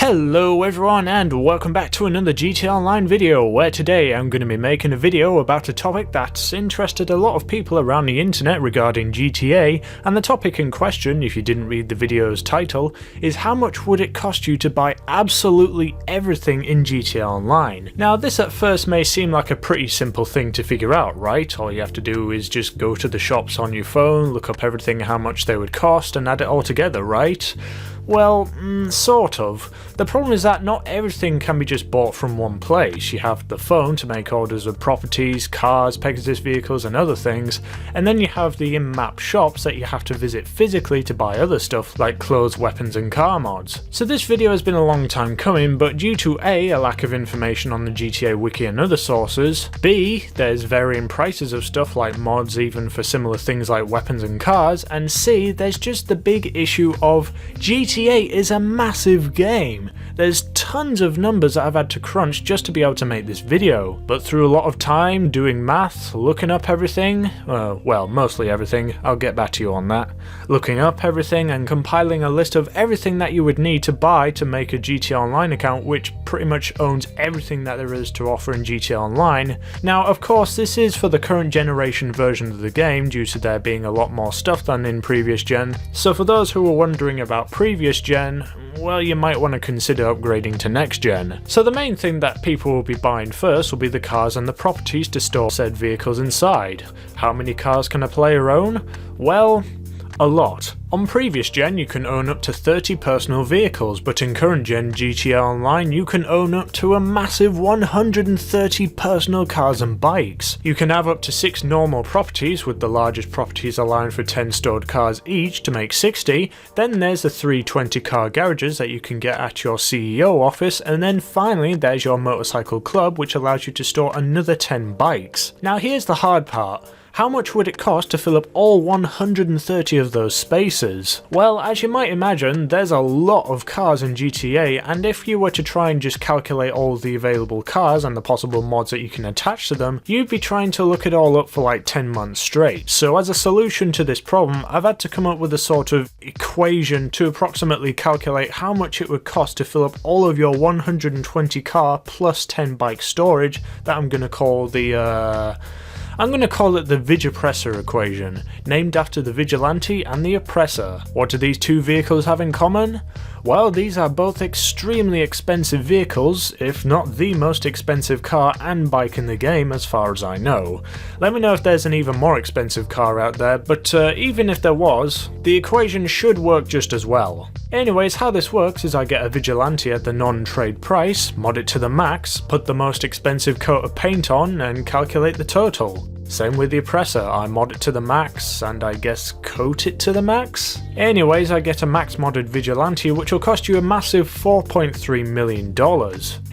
Hello everyone and welcome back to another GTA Online video, where today I'm going to be making a video about a topic that's interested a lot of people around the internet regarding GTA, and the topic in question, if you didn't read the video's title, is how much would it cost you to buy absolutely everything in GTA Online. Now this at first may seem like a pretty simple thing to figure out, right? All you have to do is just go to the shops on your phone, look up everything, how much they would cost, and add it all together, right? Well, sort of. The problem is that not everything can be just bought from one place. You have the phone to make orders of properties, cars, Pegasus vehicles and other things, and then you have the in-map shops that you have to visit physically to buy other stuff like clothes, weapons and car mods. So this video has been a long time coming, but due to a lack of information on the GTA wiki and other sources, b, there's varying prices of stuff like mods even for similar things like weapons and cars, and c, there's just the big issue of GTA is a massive game. There's tons of numbers that I've had to crunch just to be able to make this video, but through a lot of time doing math, looking up everything, well mostly everything, I'll get back to you on that, looking up everything and compiling a list of everything that you would need to buy to make a GTA Online account, which pretty much owns everything that there is to offer in GTA Online. Now of course this is for the current generation version of the game due to there being a lot more stuff than in previous gen, so for those who are wondering about previous gen, well, you might want to consider upgrading to next gen. So the main thing that people will be buying first will be the cars and the properties to store said vehicles inside. How many cars can a player own? Well, a lot. On previous gen you can own up to 30 personal vehicles, but in current gen GTA Online you can own up to a massive 130 personal cars and bikes. You can have up to 6 normal properties, with the largest properties allowing for 10 stored cars each to make 60, then there's the 3 20 car garages that you can get at your CEO office, and then finally there's your motorcycle club which allows you to store another 10 bikes. Now here's the hard part. How much would it cost to fill up all 130 of those spaces? Well, as you might imagine, there's a lot of cars in GTA, and if you were to try and just calculate all the available cars and the possible mods that you can attach to them, you'd be trying to look it all up for like 10 months straight. So as a solution to this problem, I've had to come up with a sort of equation to approximately calculate how much it would cost to fill up all of your 120 car plus 10 bike storage that I'm going to call the I'm going to call it the Vigoppressor equation, named after the Vigilante and the Oppressor. What do these two vehicles have in common? Well, these are both extremely expensive vehicles, if not the most expensive car and bike in the game as far as I know. Let me know if there's an even more expensive car out there, but even if there was, the equation should work just as well. Anyways, how this works is I get a Vigilante at the non-trade price, mod it to the max, put the most expensive coat of paint on, and calculate the total. Same with the Oppressor, I mod it to the max, and I guess coat it to the max? Anyways, I get a max modded Vigilante which will cost you a massive $4.3 million.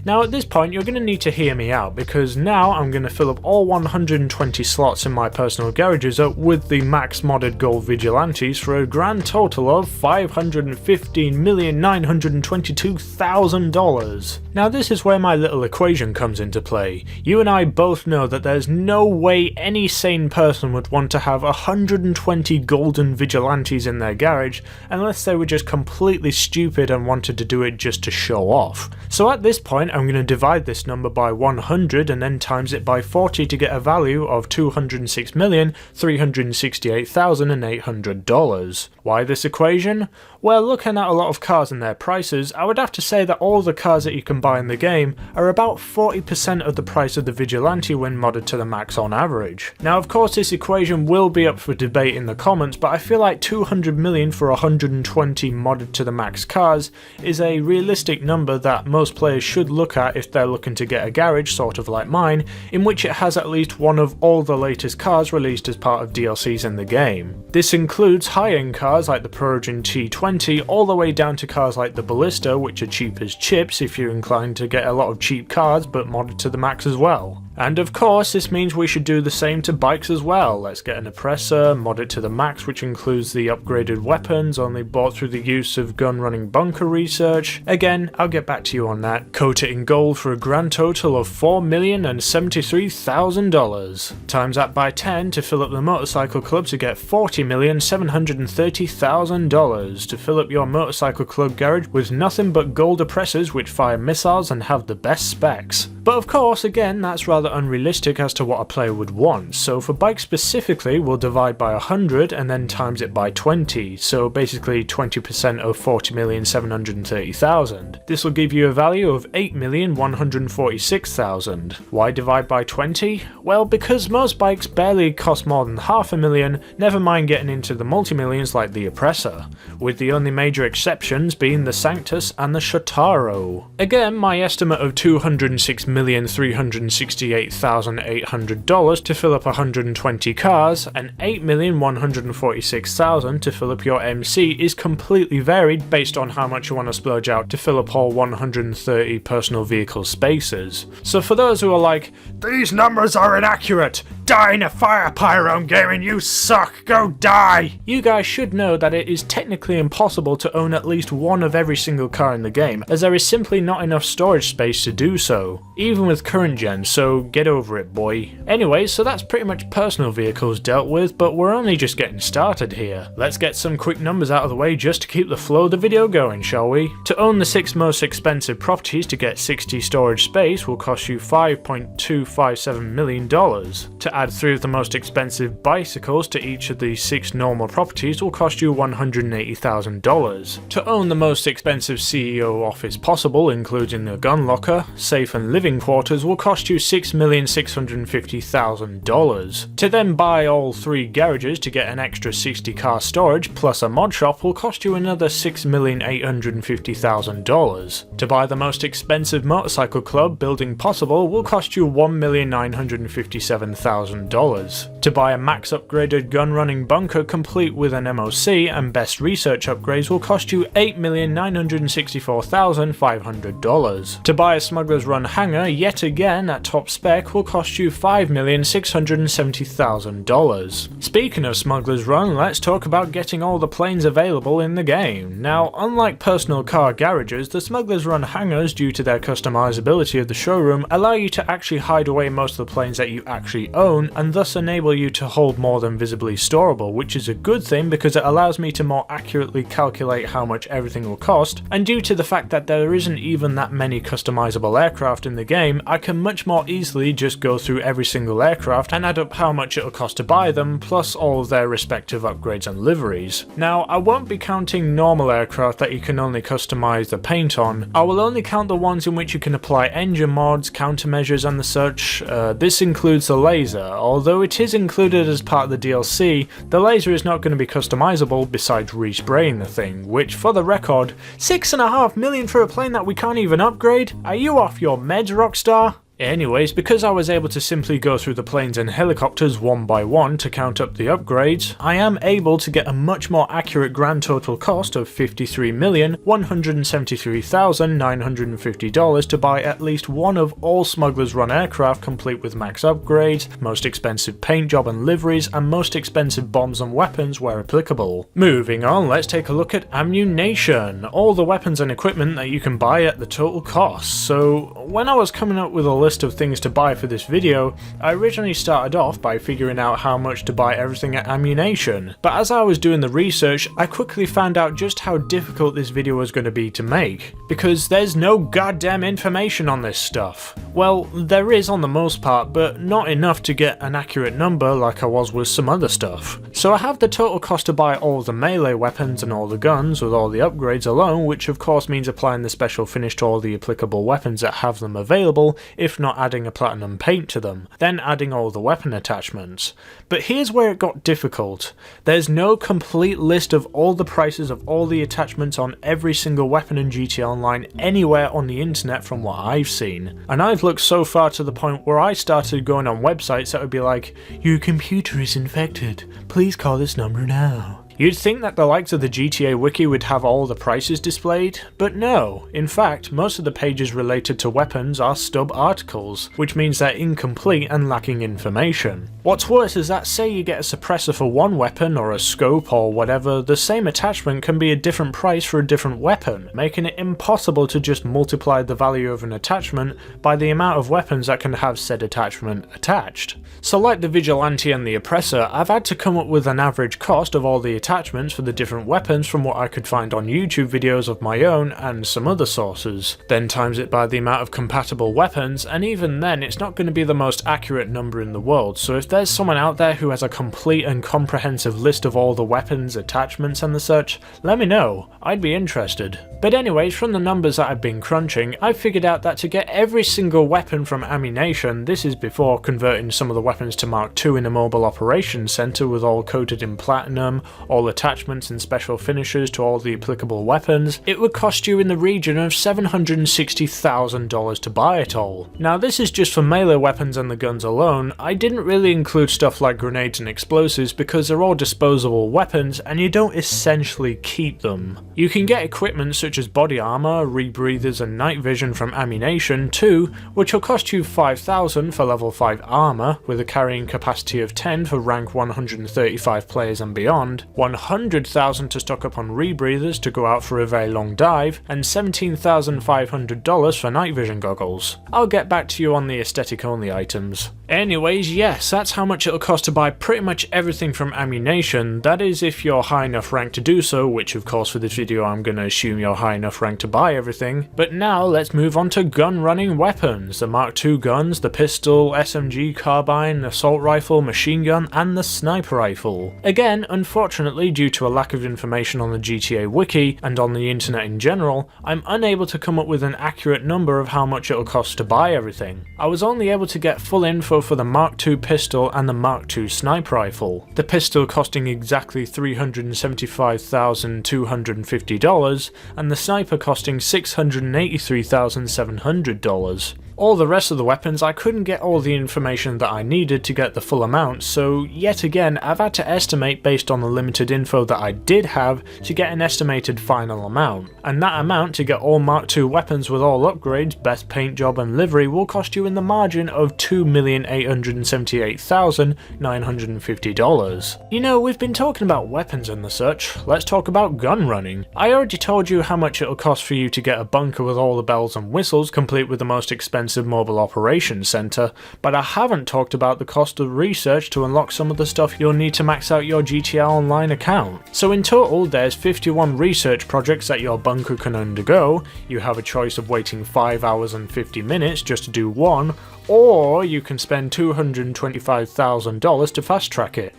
Now at this point you're going to need to hear me out, because now I'm going to fill up all 120 slots in my personal garages up with the max modded gold Vigilantes for a grand total of $515,922,000. Now this is where my little equation comes into play. You and I both know that there's no way any sane person would want to have 120 golden Vigilantes in their garage unless they were just completely stupid and wanted to do it just to show off. So at this point I'm going to divide this number by 100 and then times it by 40 to get a value of $206,368,800. Why this equation? Well, looking at a lot of cars and their prices, I would have to say that all the cars that you can buy in the game are about 40% of the price of the Vigilante when modded to the max on average. Now of course this equation will be up for debate in the comments, but I feel like 200 million for 120 modded to the max cars is a realistic number that most players should look at if they're looking to get a garage, sort of like mine, in which it has at least one of all the latest cars released as part of DLCs in the game. This includes high-end cars like the Progen T20 all the way down to cars like the Ballista, which are cheap as chips if you're inclined to get a lot of cheap cars but modded to the max as well. And of course this means we should do the same to bikes as well. Let's get an Oppressor, mod it to the max, which includes the upgraded weapons only bought through the use of gun running bunker research. Again, I'll get back to you on that. Coat it hitting gold for a grand total of $4,073,000. Times that by 10 to fill up the motorcycle club to get $40,730,000 to fill up your motorcycle club garage with nothing but gold oppressors which fire missiles and have the best specs. But of course, again, that's rather unrealistic as to what a player would want, so for bikes specifically, we'll divide by 100 and then times it by 20, so basically 20% of 40,730,000. This will give you a value of 8,146,000. Why divide by 20? Well, because most bikes barely cost more than $500,000, never mind getting into the multi-millions like the Oppressor, with the only major exceptions being the Sanctus and the Shotaro. Again, my estimate of $206,368,800 to fill up 120 cars and $8,146,000 to fill up your MC is completely varied based on how much you want to splurge out to fill up all 130 personal vehicle spaces. So for those who are like, these numbers are inaccurate, die in a fire Pyro Gaming, you suck, go die! You guys should know that it is technically impossible to own at least one of every single car in the game, as there is simply not enough storage space to do so, even with current gen, so get over it, boy. Anyway, so that's pretty much personal vehicles dealt with, but we're only just getting started here. Let's get some quick numbers out of the way just to keep the flow of the video going, shall we? To own the 6 most expensive properties to get 60 storage space will cost you $5.257 million. To add 3 of the most expensive bicycles to each of the 6 normal properties will cost you $180,000. To own the most expensive CEO office possible, including a gun locker, safe and living quarters, will cost you $6,650,000. To then buy all 3 garages to get an extra 60 car storage plus a mod shop will cost you another $6,850,000. To buy the most expensive motorcycle club building possible will cost you $1,957,000. To buy a max upgraded gun running bunker complete with an MOC and best research upgrades will cost you $8,964,500. To buy a Smuggler's Run hangar yet again at top spec will cost you $5,670,000. Speaking of Smuggler's Run, let's talk about getting all the planes available in the game. Now, unlike personal car garages, the Smuggler's Run hangars, due to their customizability of the showroom, allow you to actually hide away most of the planes that you actually own and thus enable you to hold more than visibly storable, which is a good thing because it allows me to more accurately calculate how much everything will cost, and due to the fact that there isn't even that many customizable aircraft in the game, I can much more easily just go through every single aircraft and add up how much it'll cost to buy them, plus all of their respective upgrades and liveries. Now, I won't be counting normal aircraft that you can only customize the paint on. I will only count the ones in which you can apply engine mods, countermeasures and the such. This includes the laser. Although it is included as part of the DLC, the laser is not going to be customizable besides respraying the thing, which, for the record, $6.5 million for a plane that we can't even upgrade? Are you off your meds, Rockstar? Anyways, because I was able to simply go through the planes and helicopters one by one to count up the upgrades, I am able to get a much more accurate grand total cost of $53,173,950 to buy at least one of all Smuggler's Run aircraft complete with max upgrades, most expensive paint job and liveries, and most expensive bombs and weapons where applicable. Moving on, let's take a look at ammunition, all the weapons and equipment that you can buy at the total cost. So when I was coming up with a list of things to buy for this video, I originally started off by figuring out how much to buy everything at Ammu-Nation, but as I was doing the research, I quickly found out just how difficult this video was going to be to make, because there's no goddamn information on this stuff. Well, there is on the most part, but not enough to get an accurate number like I was with some other stuff. So I have the total cost to buy all the melee weapons and all the guns with all the upgrades alone, which of course means applying the special finish to all the applicable weapons that have them available, if not adding a platinum paint to them, then adding all the weapon attachments. But here's where it got difficult. There's no complete list of all the prices of all the attachments on every single weapon in GTA Online anywhere on the internet from what I've seen. And I've looked so far to the point where I started going on websites that would be like, your computer is infected, please call this number now. You'd think that the likes of the GTA Wiki would have all the prices displayed, but no. In fact, most of the pages related to weapons are stub articles, which means they're incomplete and lacking information. What's worse is that say you get a suppressor for one weapon or a scope or whatever, the same attachment can be a different price for a different weapon, making it impossible to just multiply the value of an attachment by the amount of weapons that can have said attachment attached. So like the Vigilante and the Oppressor, I've had to come up with an average cost of all the attachments for the different weapons from what I could find on YouTube videos of my own and some other sources, then times it by the amount of compatible weapons, and even then it's not going to be the most accurate number in the world, so if there's someone out there who has a complete and comprehensive list of all the weapons, attachments and the such, let me know, I'd be interested. But anyways, from the numbers that I've been crunching, I've figured out that to get every single weapon from Ammu-Nation, this is before converting some of the weapons to Mark II in a mobile operations center with all coated in platinum, all attachments and special finishes to all the applicable weapons, it would cost you in the region of $760,000 to buy it all. Now this is just for melee weapons and the guns alone. I didn't really include stuff like grenades and explosives because they're all disposable weapons and you don't essentially keep them. You can get equipment such as body armor, rebreathers and night vision from Ammu-Nation too, which will cost you $5,000 for level 5 armor with a carrying capacity of 10 for rank 135 players and beyond, $100,000 to stock up on rebreathers to go out for a very long dive, and $17,500 for night vision goggles. I'll get back to you on the aesthetic only items. Anyways, yes, that's how much it'll cost to buy pretty much everything from Ammu-Nation, that is if you're high enough rank to do so, which of course for this video I'm gonna assume you're high enough rank to buy everything. But now let's move on to gun running weapons, the Mark II guns, the pistol, SMG, carbine, assault rifle, machine gun and the sniper rifle. Again, unfortunately due to a lack of information on the GTA Wiki and on the internet in general, I'm unable to come up with an accurate number of how much it'll cost to buy everything. I was only able to get full info for the Mark II pistol and the Mark II sniper rifle, the pistol costing exactly $375,250 and the sniper costing $683,700. All the rest of the weapons I couldn't get all the information that I needed to get the full amount, so yet again I've had to estimate based on the limited info that I did have to get an estimated final amount, and that amount to get all Mark II weapons with all upgrades, best paint job and livery will cost you in the margin of $2,878,950. You know, we've been talking about weapons and the such, let's talk about gun running. I already told you how much it'll cost for you to get a bunker with all the bells and whistles complete with the most expensive mobile operations center, but I haven't talked about the cost of research to unlock some of the stuff you'll need to max out your GTA Online account. So in total there's 51 research projects that your bunker can undergo. You have a choice of waiting 5 hours and 50 minutes just to do one, or you can spend $225,000 to fast track it.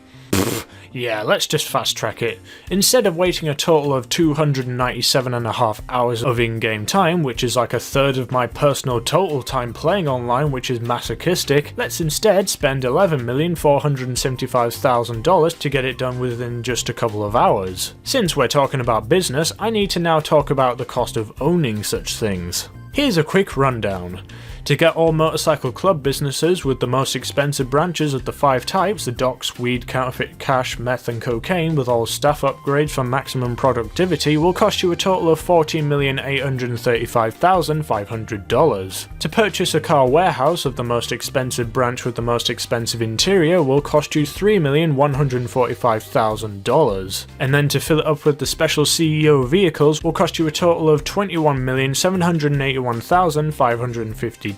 Yeah, let's just fast track it. Instead of waiting a total of 297.5 hours of in-game time, which is like a third of my personal total time playing online, which is masochistic, let's instead spend $11,475,000 to get it done within just a couple of hours. Since we're talking about business, I need to now talk about the cost of owning such things. Here's a quick rundown. To get all motorcycle club businesses with the most expensive branches of the 5 types, the docks, weed, counterfeit cash, meth and cocaine with all staff upgrades for maximum productivity will cost you a total of $14,835,500. To purchase a car warehouse of the most expensive branch with the most expensive interior will cost you $3,145,000. And then to fill it up with the special CEO vehicles will cost you a total of $21,781,550.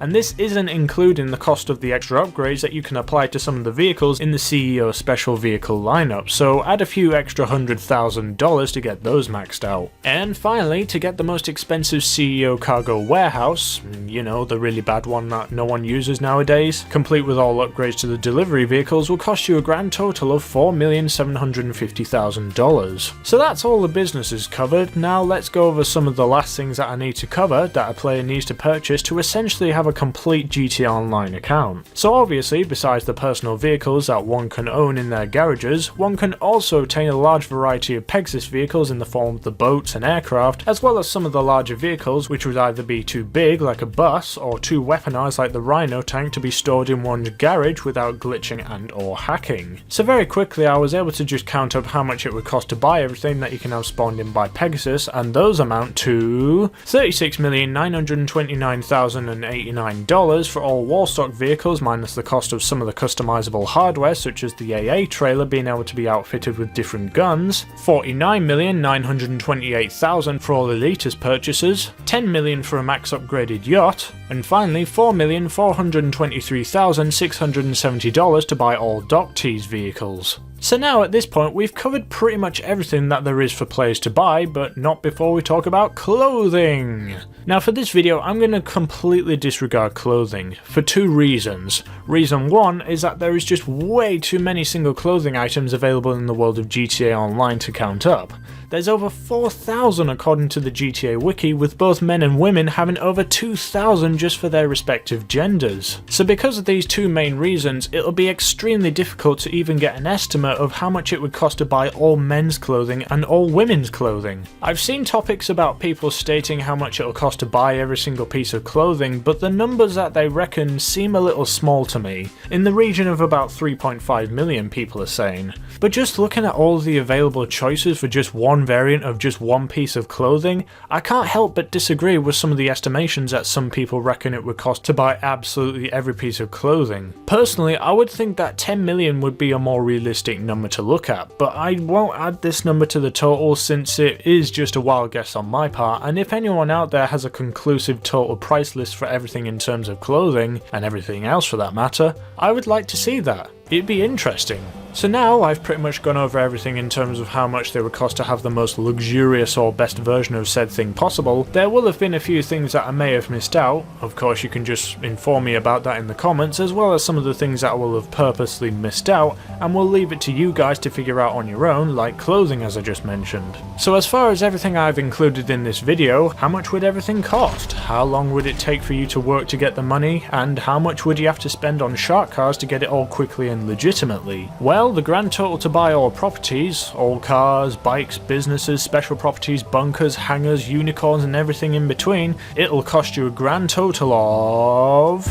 And this isn't including the cost of the extra upgrades that you can apply to some of the vehicles in the CEO special vehicle lineup, so add a few extra $100,000 to get those maxed out. And finally, to get the most expensive CEO cargo warehouse, you know, the really bad one that no one uses nowadays, complete with all upgrades to the delivery vehicles will cost you a grand total of $4,750,000. So that's all the businesses covered. Now let's go over some of the last things that I need to cover that a player needs to purchase to essentially have a complete GTA Online account. So obviously, besides the personal vehicles that one can own in their garages, one can also obtain a large variety of Pegasus vehicles in the form of the boats and aircraft, as well as some of the larger vehicles which would either be too big like a bus or too weaponized like the Rhino tank to be stored in one's garage without glitching and or hacking. So very quickly I was able to just count up how much it would cost to buy everything that you can have spawned in by Pegasus, and those amount to $36,929,089 for all wall stock vehicles minus the cost of some of the customizable hardware such as the AA trailer being able to be outfitted with different guns, $49,928,000 for all Elitist purchases, $10 million for a max upgraded yacht, and finally $4,423,670 to buy all Doctease vehicles. So now at this point we've covered pretty much everything that there is for players to buy, but not before we talk about clothing. Now for this video I'm going to completely disregard clothing for two reasons. Reason one is that there is just way too many single clothing items available in the world of GTA Online to count up. There's over 4,000 according to the GTA wiki, with both men and women having over 2,000 just for their respective genders. So because of these two main reasons, it'll be extremely difficult to even get an estimate of how much it would cost to buy all men's clothing and all women's clothing. I've seen topics about people stating how much it'll cost to buy every single piece of clothing, but the numbers that they reckon seem a little small to me, in the region of about 3.5 million people are saying. But just looking at all the available choices for just one variant of just one piece of clothing, I can't help but disagree with some of the estimations that some people reckon it would cost to buy absolutely every piece of clothing. Personally, I would think that 10 million would be a more realistic number to look at, but I won't add this number to the total since it is just a wild guess on my part, and if anyone out there has a conclusive total price list for everything in terms of clothing, and everything else for that matter, I would like to see that. It'd be interesting. So now I've pretty much gone over everything in terms of how much they would cost to have the most luxurious or best version of said thing possible. There will have been a few things that I may have missed out. Of course you can just inform me about that in the comments, as well as some of the things that I will have purposely missed out, and we'll leave it to you guys to figure out on your own, like clothing as I just mentioned. So as far as everything I've included in this video, how much would everything cost? How long would it take for you to work to get the money? And how much would you have to spend on shark cars to get it all quickly and legitimately? Well, the grand total to buy all properties, all cars, bikes, businesses, special properties, bunkers, hangars, unicorns and everything in between, it'll cost you a grand total of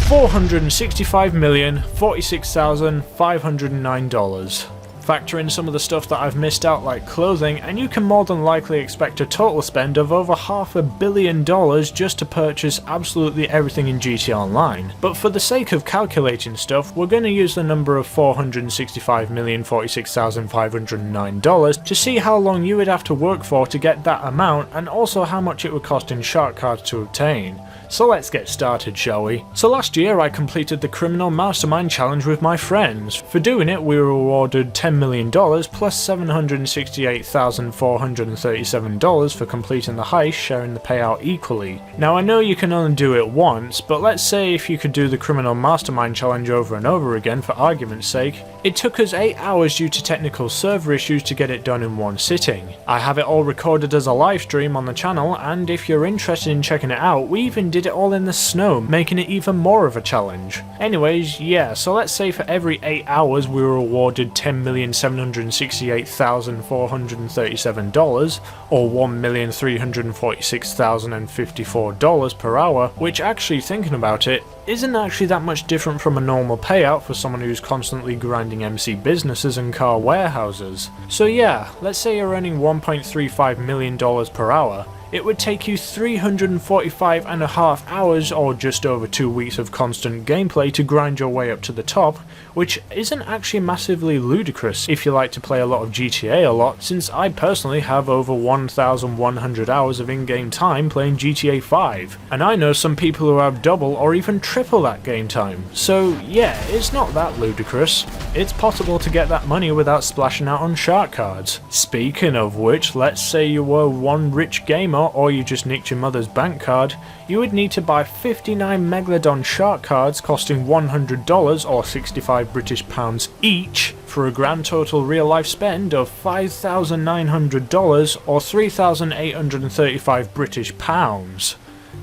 $465,046,509. Factor in some of the stuff that I've missed out like clothing, and you can more than likely expect a total spend of over $500 million just to purchase absolutely everything in GTA Online. But for the sake of calculating stuff, we're going to use the number of $465,046,509 to see how long you would have to work for to get that amount, and also how much it would cost in shark cards to obtain. So let's get started, shall we? So last year I completed the Criminal Mastermind Challenge with my friends. For doing it we were awarded $10 million plus $768,437 for completing the heist, sharing the payout equally. Now I know you can only do it once, but let's say if you could do the Criminal Mastermind Challenge over and over again for argument's sake, it took us 8 hours due to technical server issues to get it done in one sitting. I have it all recorded as a live stream on the channel, and if you're interested in checking it out, we even did it all in the snow, making it even more of a challenge. Anyways, yeah, so let's say for every 8 hours we were awarded $10,768,437 or $1,346,054 per hour, which actually thinking about it, isn't actually that much different from a normal payout for someone who's constantly grinding MC businesses and car warehouses. So yeah, let's say you're earning $1.35 million per hour. It would take you 345.5 hours or just over 2 weeks of constant gameplay to grind your way up to the top, which isn't actually massively ludicrous if you like to play a lot of GTA a lot, since I personally have over 1,100 hours of in-game time playing GTA 5, and I know some people who have double or even triple that game time. So yeah, it's not that ludicrous. It's possible to get that money without splashing out on shark cards. Speaking of which, let's say you were one rich gamer or you just nicked your mother's bank card, you would need to buy 59 Megalodon shark cards costing $100 or 65 British pounds each for a grand total real life spend of $5,900 or 3,835 British pounds.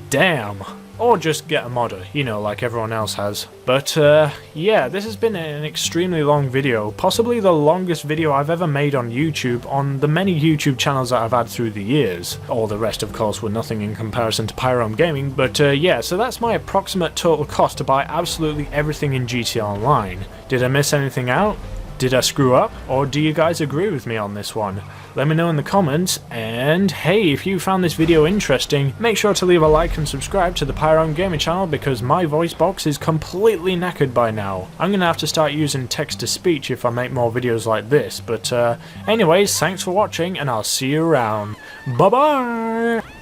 Damn. or just get a modder, you know, like everyone else has. But yeah, this has been an extremely long video, possibly the longest video I've ever made on YouTube on the many YouTube channels that I've had through the years. All the rest of course were nothing in comparison to Pyrom Gaming, but yeah, so that's my approximate total cost to buy absolutely everything in GTA Online. Did I miss anything out? Did I screw up? Or do you guys agree with me on this one? Let me know in the comments, and hey, if you found this video interesting, make sure to leave a like and subscribe to the Pyrom Gaming channel because my voice box is completely knackered by now. I'm gonna have to start using text-to-speech if I make more videos like this, but anyways, thanks for watching and I'll see you around. Bye bye!